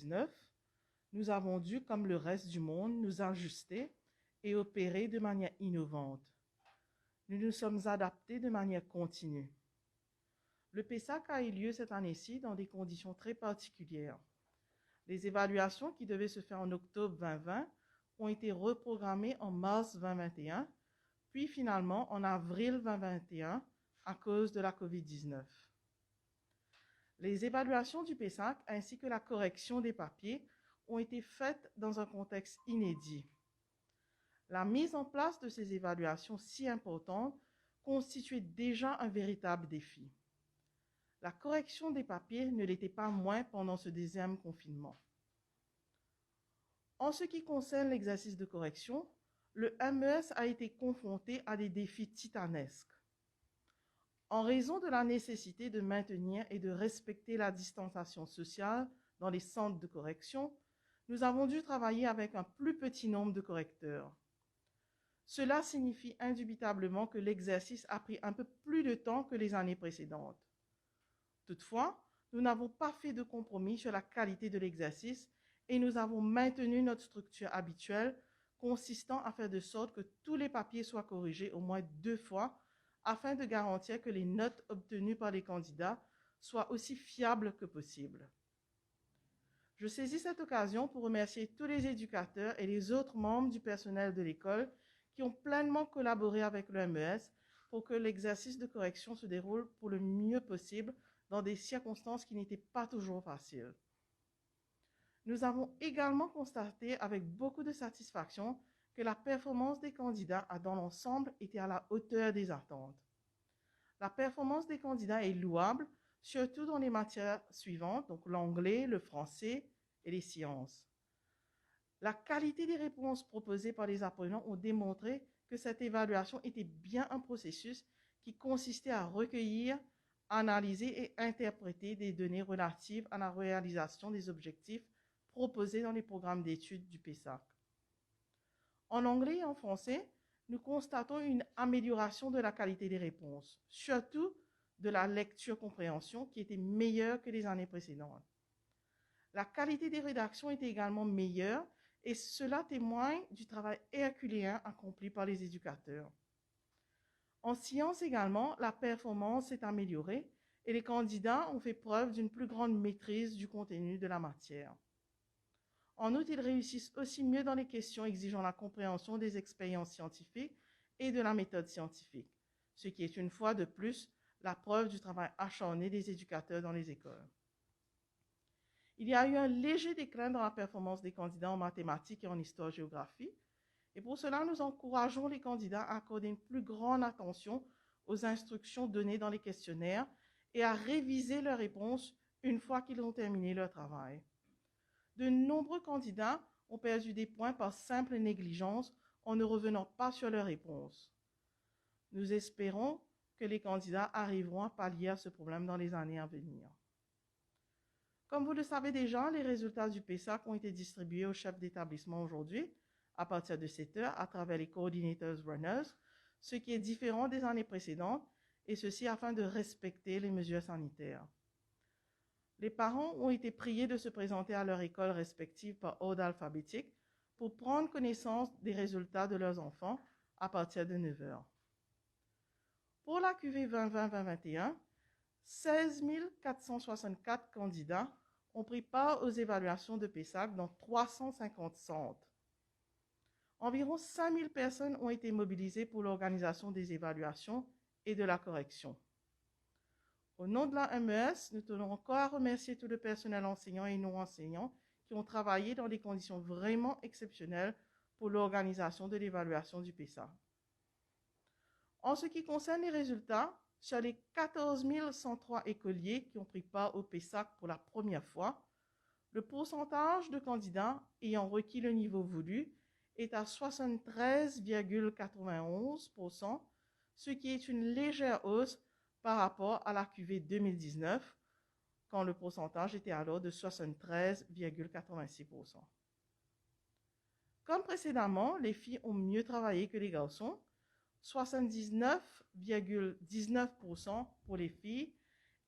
COVID-19, nous avons dû, comme le reste du monde, nous ajuster et opérer de manière innovante. Nous nous sommes adaptés de manière continue. Le PESAC a eu lieu cette année-ci dans des conditions très particulières. Les évaluations qui devaient se faire en octobre 2020 ont été reprogrammées en mars 2021, puis finalement en avril 2021 à cause de la COVID-19. Les évaluations du PESAC ainsi que la correction des papiers ont été faites dans un contexte inédit. La mise en place de ces évaluations si importantes constituait déjà un véritable défi. La correction des papiers ne l'était pas moins pendant ce deuxième confinement. En ce qui concerne l'exercice de correction, le MES a été confronté à des défis titanesques. En raison de la nécessité de maintenir et de respecter la distanciation sociale dans les centres de correction, nous avons dû travailler avec un plus petit nombre de correcteurs. Cela signifie indubitablement que l'exercice a pris un peu plus de temps que les années précédentes. Toutefois, nous n'avons pas fait de compromis sur la qualité de l'exercice et nous avons maintenu notre structure habituelle consistant à faire de sorte que tous les papiers soient corrigés au moins 2 fois afin de garantir que les notes obtenues par les candidats soient aussi fiables que possible. Je saisis cette occasion pour remercier tous les éducateurs et les autres membres du personnel de l'école qui ont pleinement collaboré avec le MES pour que l'exercice de correction se déroule pour le mieux possible dans des circonstances qui n'étaient pas toujours faciles. Nous avons également constaté avec beaucoup de satisfaction que la performance des candidats a dans l'ensemble été à la hauteur des attentes. La performance des candidats est louable, surtout dans les matières suivantes, donc l'anglais, le français et les sciences. La qualité des réponses proposées par les apprenants ont démontré que cette évaluation était bien un processus qui consistait à recueillir, analyser et interpréter des données relatives à la réalisation des objectifs proposés dans les programmes d'études du PESAC. En anglais et en français, nous constatons une amélioration de la qualité des réponses, surtout de la lecture-compréhension qui était meilleure que les années précédentes. La qualité des rédactions était également meilleure et cela témoigne du travail herculéen accompli par les éducateurs. En sciences également, la performance s'est améliorée et les candidats ont fait preuve d'une plus grande maîtrise du contenu de la matière. En outre, ils réussissent aussi mieux dans les questions exigeant la compréhension des expériences scientifiques et de la méthode scientifique, ce qui est une fois de plus la preuve du travail acharné des éducateurs dans les écoles. Il y a eu un léger déclin dans la performance des candidats en mathématiques et en histoire-géographie, et pour cela, nous encourageons les candidats à accorder une plus grande attention aux instructions données dans les questionnaires et à réviser leurs réponses une fois qu'ils ont terminé leur travail. De nombreux candidats ont perdu des points par simple négligence en ne revenant pas sur leurs réponses. Nous espérons que les candidats arriveront à pallier à ce problème dans les années à venir. Comme vous le savez déjà, les résultats du PESAC ont été distribués aux chefs d'établissement aujourd'hui, à partir de 7 heures, à travers les coordinators runners, ce qui est différent des années précédentes, et ceci afin de respecter les mesures sanitaires. Les parents ont été priés de se présenter à leur école respective par ordre alphabétique pour prendre connaissance des résultats de leurs enfants à partir de 9 heures. Pour la QV 2020-2021, 16 464 candidats ont pris part aux évaluations de PESAC dans 350 centres. Environ 5 000 personnes ont été mobilisées pour l'organisation des évaluations et de la correction. Au nom de la MES, nous tenons encore à remercier tout le personnel enseignant et non enseignant qui ont travaillé dans des conditions vraiment exceptionnelles pour l'organisation de l'évaluation du PESAC. En ce qui concerne les résultats, sur les 14 103 écoliers qui ont pris part au PESAC pour la première fois, le pourcentage de candidats ayant requis le niveau voulu est à 73,91%, ce qui est une légère hausse par rapport à la QV 2019, quand le pourcentage était alors de 73,86%. Comme précédemment, les filles ont mieux travaillé que les garçons, 79,19% pour les filles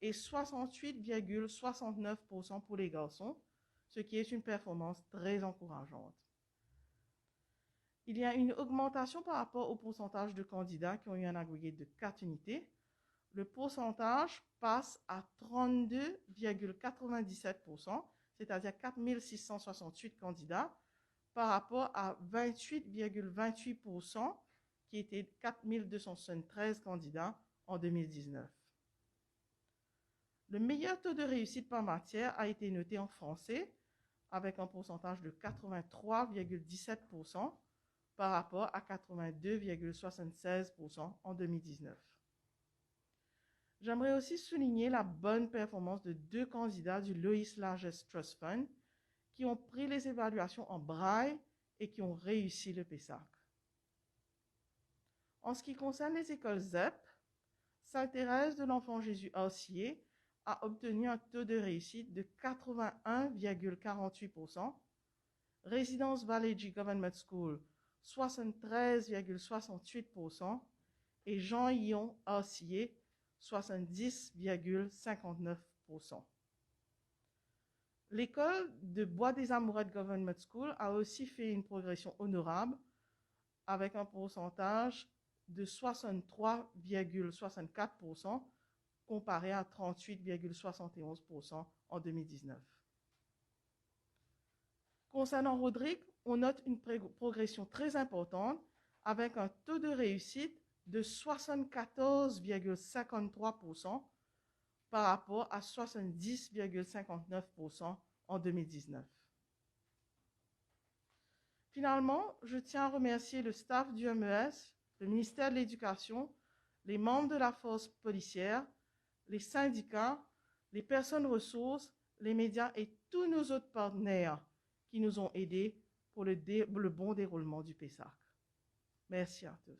et 68,69% pour les garçons, ce qui est une performance très encourageante. Il y a une augmentation par rapport au pourcentage de candidats qui ont eu un agrégé de 4 unités. Le pourcentage passe à 32,97%, c'est-à-dire 4 668 candidats, par rapport à 28,28% qui étaient 4 273 candidats en 2019. Le meilleur taux de réussite par matière a été noté en français avec un pourcentage de 83,17% par rapport à 82,76% en 2019. J'aimerais aussi souligner la bonne performance de 2 candidats du Lois Largest Trust Fund qui ont pris les évaluations en braille et qui ont réussi le PESAC. En ce qui concerne les écoles ZEP, Sainte-Thérèse de l'Enfant Jésus RCA a obtenu un taux de réussite de 81,48%, Résidence Valley Government School 73,68% et Jean-Yon RCA 70,59%. L'école de Bois des Amourettes Government School a aussi fait une progression honorable avec un pourcentage de 63,64% comparé à 38,71% en 2019. Concernant Rodrigue, on note une progression très importante avec un taux de réussite de 74,53% par rapport à 70,59% en 2019. Finalement, je tiens à remercier le staff du MES, le ministère de l'Éducation, les membres de la force policière, les syndicats, les personnes ressources, les médias et tous nos autres partenaires qui nous ont aidés pour le bon déroulement du PESAC. Merci à tous.